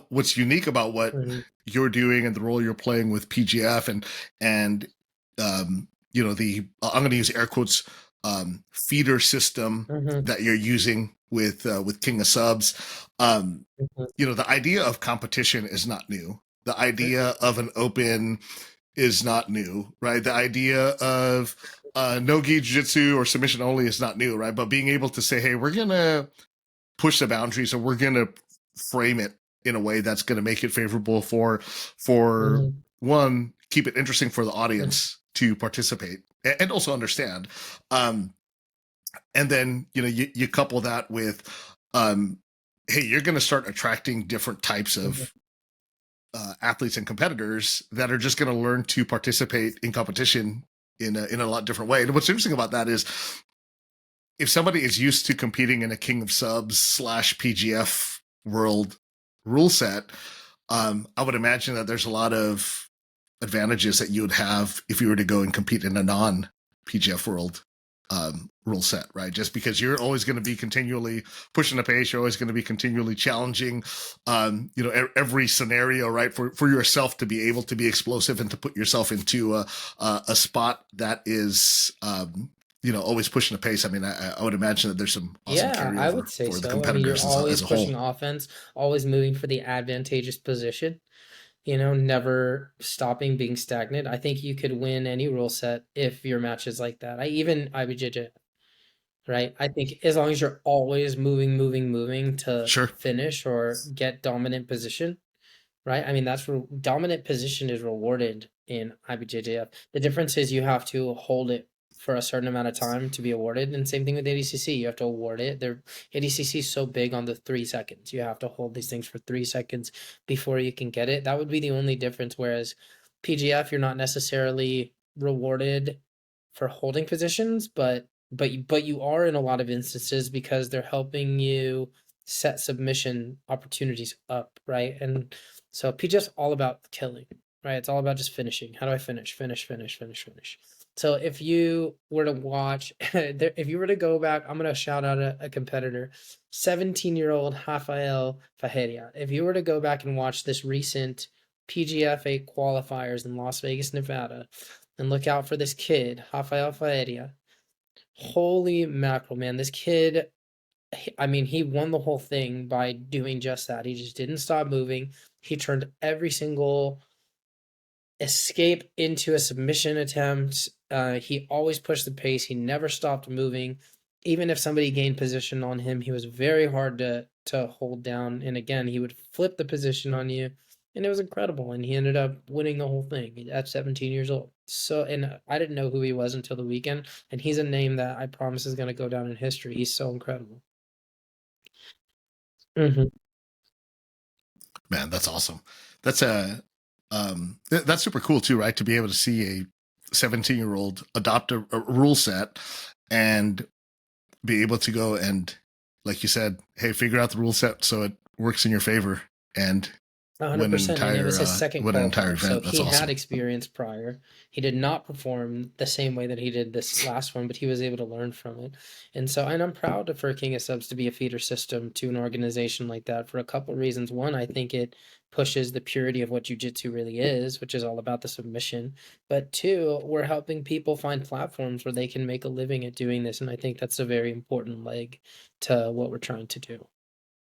What's unique about what Mhm. you're doing and the role you're playing with PGF and the I'm going to use air quotes feeder system Mhm. that you're using with King of Subs. Um, Mhm. the idea of competition is not new. The idea of an open is not new, right? The idea of no gi jiu-jitsu or submission only is not new, right? But being able to say, hey, we're gonna push the boundaries and we're gonna frame it in a way that's gonna make it favorable for Mhm. one, keep it interesting for the Mhm. audience to participate and also understand. Um, and then you couple that with um, hey, you're gonna start attracting different types Mhm. of athletes and competitors that are just going to learn to participate in competition in a lot different way. And what's interesting about that is if somebody is used to competing in a King of Subs slash PGF world rule set, I would imagine that there's a lot of advantages that you would have if you were to go and compete in a non PGF world rule set, right? Just because you're always going to be continually pushing the pace, you're always going to be continually challenging, every scenario, right? For yourself to be able to be explosive and to put yourself into a spot that is, always pushing the pace. I mean, I would imagine that there's some awesome Yeah, I carryover would say for the so. I mean, you're competitors as always a pushing whole. offense, always moving for the advantageous position, never stopping, being stagnant. I think you could win any rule set if your match is like that. I would judge it, right? I think as long as you're always moving, moving, moving to Sure. finish or get dominant position, right? I mean, dominant position is rewarded in IBJJF. The difference is you have to hold it for a certain amount of time to be awarded, and same thing with ADCC. You have to award it. ADCC is so big on the 3 seconds. You have to hold these things for 3 seconds before you can get it. That would be the only difference. Whereas PGF, you're not necessarily rewarded for holding positions, but you are in a lot of instances because they're helping you set submission opportunities up, right? And so PGF's all about killing, right? It's all about just finishing. How do I finish? Finish, finish, finish, finish. So if you were to watch, if you were to go back, I'm gonna shout out a competitor, 17-year-old Rafael Fajeria. If you were to go back and watch this recent PGFA qualifiers in Las Vegas, Nevada, and look out for this kid, Rafael Fajeria. Holy mackerel, man! This kid, I mean, he won the whole thing by doing just that. He just didn't stop moving. He turned every single escape into a submission attempt. He always pushed the pace. He never stopped moving. Even if somebody gained position on him, he was very hard to hold down. And again, he would flip the position on you, and it was incredible. And he ended up winning the whole thing at 17 years old. So, and I didn't know who he was until the weekend. And he's a name that I promise is going to go down in history. He's so incredible. Hmm. Man, that's awesome. That's that's super cool too, right? To be able to see a 17-year-old adopt a rule set and be able to go and, like you said, hey, figure out the rule set so it works in your favor and 100%, and it was his second win an entire qualifier, so event. That's he had awesome. experience prior. He did not perform the same way that he did this last one, but he was able to learn from it. And I'm proud for King of Subs to be a feeder system to an organization like that for a couple reasons. One, I think it pushes the purity of what jiu-jitsu really is, which is all about the submission. But two, we're helping people find platforms where they can make a living at doing this, and I think that's a very important leg to what we're trying to do.